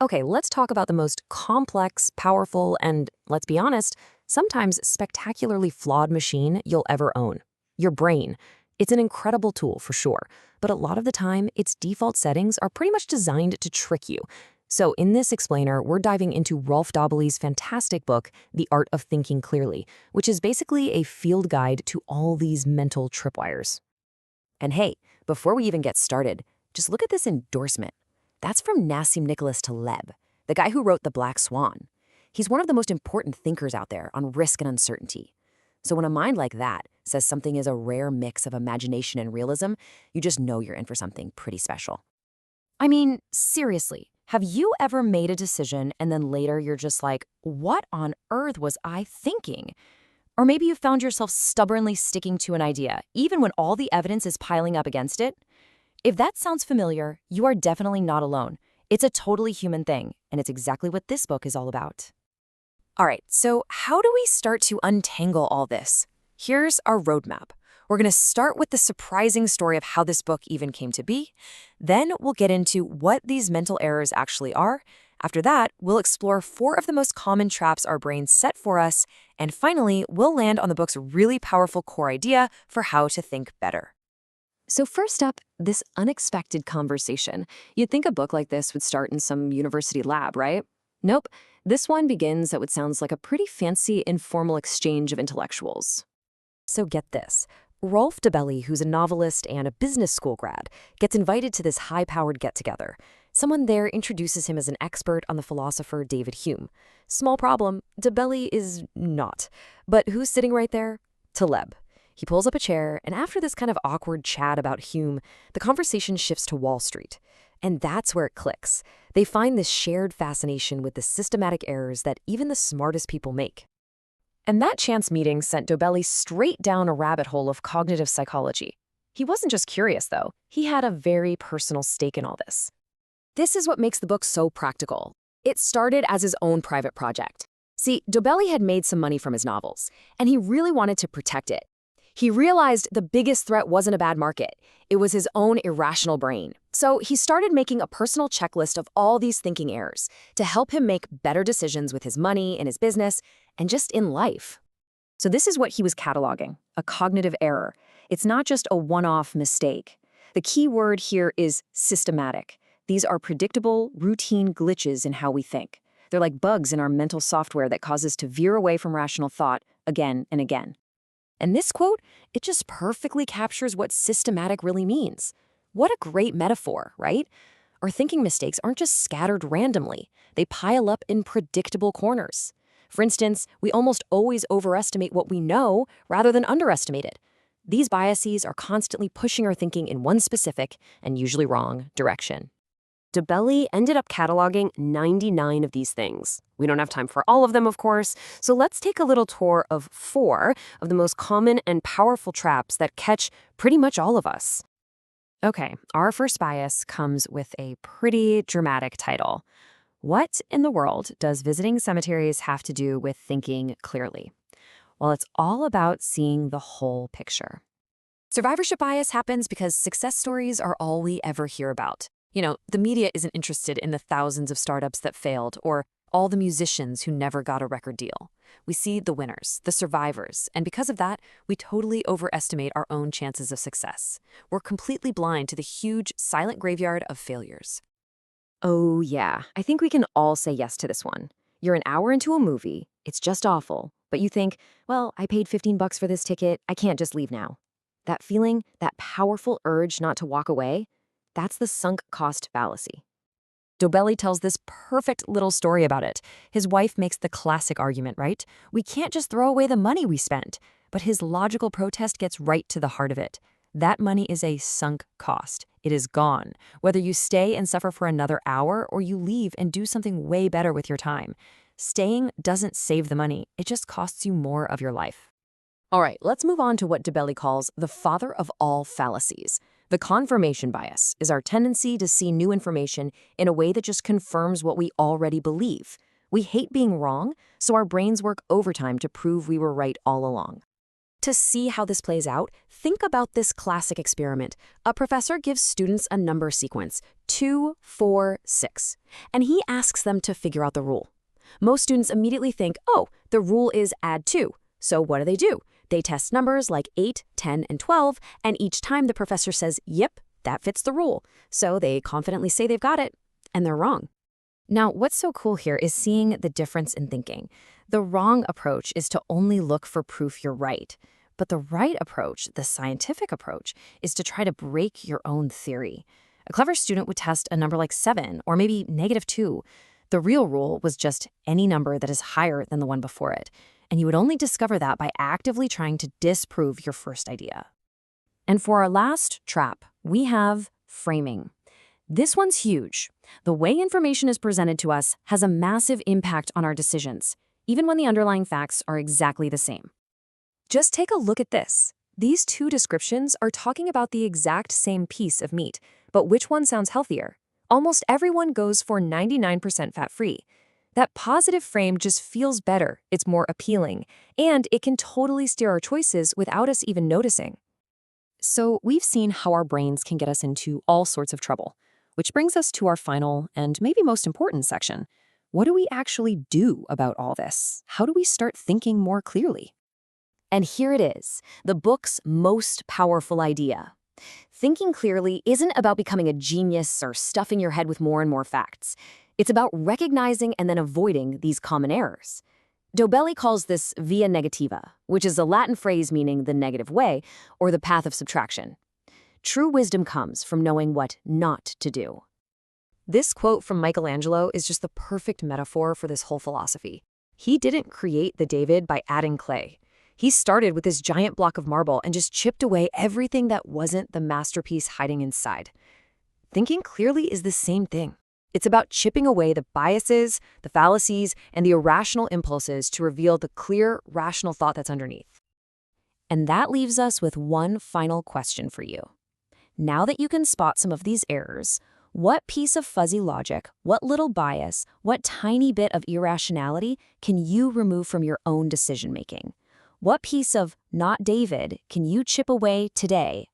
Okay, let's talk about the most complex, powerful, and, let's be honest, sometimes spectacularly flawed machine you'll ever own. Your brain. It's an incredible tool for sure, but a lot of the time, its default settings are pretty much designed to trick you. So in this explainer, we're diving into Rolf Dobelli's fantastic book, The Art of Thinking Clearly, which is basically a field guide to all these mental tripwires. And hey, before we even get started, just look at this endorsement. That's from Nassim Nicholas Taleb, the guy who wrote The Black Swan. He's one of the most important thinkers out there on risk and uncertainty. So when a mind like that says something is a rare mix of imagination and realism, you just know you're in for something pretty special. I mean, seriously, have you ever made a decision and then later you're just like, what on earth was I thinking? Or maybe you found yourself stubbornly sticking to an idea, even when all the evidence is piling up against it? If that sounds familiar, you are definitely not alone. It's a totally human thing, and it's exactly what this book is all about. All right, so how do we start to untangle all this? Here's our roadmap. We're going to start with the surprising story of how this book even came to be. Then we'll get into what these mental errors actually are. After that, we'll explore 4 of the most common traps our brains set for us. And finally, we'll land on the book's really powerful core idea for how to think better. So first up, this unexpected conversation. You'd think a book like this would start in some university lab, right? Nope. This one begins at what sounds like a pretty fancy, informal exchange of intellectuals. So get this. Rolf Dobelli, who's a novelist and a business school grad, gets invited to this high-powered get-together. Someone there introduces him as an expert on the philosopher David Hume. Small problem, Dobelli is not. But who's sitting right there? Taleb. He pulls up a chair, and after this kind of awkward chat about Hume, the conversation shifts to Wall Street. And that's where it clicks. They find this shared fascination with the systematic errors that even the smartest people make. And that chance meeting sent Dobelli straight down a rabbit hole of cognitive psychology. He wasn't just curious, though. He had a very personal stake in all this. This is what makes the book so practical. It started as his own private project. See, Dobelli had made some money from his novels, and he really wanted to protect it. He realized the biggest threat wasn't a bad market. It was his own irrational brain. So he started making a personal checklist of all these thinking errors to help him make better decisions with his money and his business and just in life. So this is what he was cataloging, a cognitive error. It's not just a one-off mistake. The key word here is systematic. These are predictable, routine glitches in how we think. They're like bugs in our mental software that cause us to veer away from rational thought again and again. And this quote, it just perfectly captures what systematic really means. What a great metaphor, right? Our thinking mistakes aren't just scattered randomly. They pile up in predictable corners. For instance, we almost always overestimate what we know rather than underestimate it. These biases are constantly pushing our thinking in one specific, and usually wrong, direction. Dobelli ended up cataloging 99 of these things. We don't have time for all of them, of course, so let's take a little tour of 4 of the most common and powerful traps that catch pretty much all of us. Okay, our first bias comes with a pretty dramatic title. What in the world does visiting cemeteries have to do with thinking clearly? Well, it's all about seeing the whole picture. Survivorship bias happens because success stories are all we ever hear about. The media isn't interested in the thousands of startups that failed or all the musicians who never got a record deal. We see the winners, the survivors, and because of that, we totally overestimate our own chances of success. We're completely blind to the huge, silent graveyard of failures. Oh yeah, I think we can all say yes to this one. You're an hour into a movie, it's just awful, but you think, well, I paid $15 for this ticket, I can't just leave now. That feeling, that powerful urge not to walk away, that's the sunk cost fallacy. Dobelli tells this perfect little story about it. His wife makes the classic argument, right? We can't just throw away the money we spent. But his logical protest gets right to the heart of it. That money is a sunk cost. It is gone, whether you stay and suffer for another hour or you leave and do something way better with your time. Staying doesn't save the money. It just costs you more of your life. All right, let's move on to what Dobelli calls the father of all fallacies. The confirmation bias is our tendency to see new information in a way that just confirms what we already believe. We hate being wrong, so our brains work overtime to prove we were right all along. To see how this plays out, think about this classic experiment. A professor gives students a number sequence, 2, 4, 6, and he asks them to figure out the rule. Most students immediately think, oh, the rule is add 2. So what do? They test numbers like 8, 10, and 12, and each time the professor says, yep, that fits the rule. So they confidently say they've got it, and they're wrong. Now, what's so cool here is seeing the difference in thinking. The wrong approach is to only look for proof you're right. But the right approach, the scientific approach, is to try to break your own theory. A clever student would test a number like 7 or maybe -2. The real rule was just any number that is higher than the one before it. And you would only discover that by actively trying to disprove your first idea. And for our last trap, we have framing. This one's huge. The way information is presented to us has a massive impact on our decisions, even when the underlying facts are exactly the same. Just take a look at this. These two descriptions are talking about the exact same piece of meat, but which one sounds healthier? Almost everyone goes for 99% fat-free. That positive frame just feels better, it's more appealing, and it can totally steer our choices without us even noticing. So we've seen how our brains can get us into all sorts of trouble, which brings us to our final and maybe most important section. What do we actually do about all this? How do we start thinking more clearly? And here it is, the book's most powerful idea. Thinking clearly isn't about becoming a genius or stuffing your head with more and more facts. It's about recognizing and then avoiding these common errors. Dobelli calls this via negativa, which is a Latin phrase meaning the negative way or the path of subtraction. True wisdom comes from knowing what not to do. This quote from Michelangelo is just the perfect metaphor for this whole philosophy. He didn't create the David by adding clay. He started with this giant block of marble and just chipped away everything that wasn't the masterpiece hiding inside. Thinking clearly is the same thing. It's about chipping away the biases, the fallacies, and the irrational impulses to reveal the clear, rational thought that's underneath. And that leaves us with one final question for you. Now that you can spot some of these errors, what piece of fuzzy logic, what little bias, what tiny bit of irrationality can you remove from your own decision-making? What piece of not David can you chip away today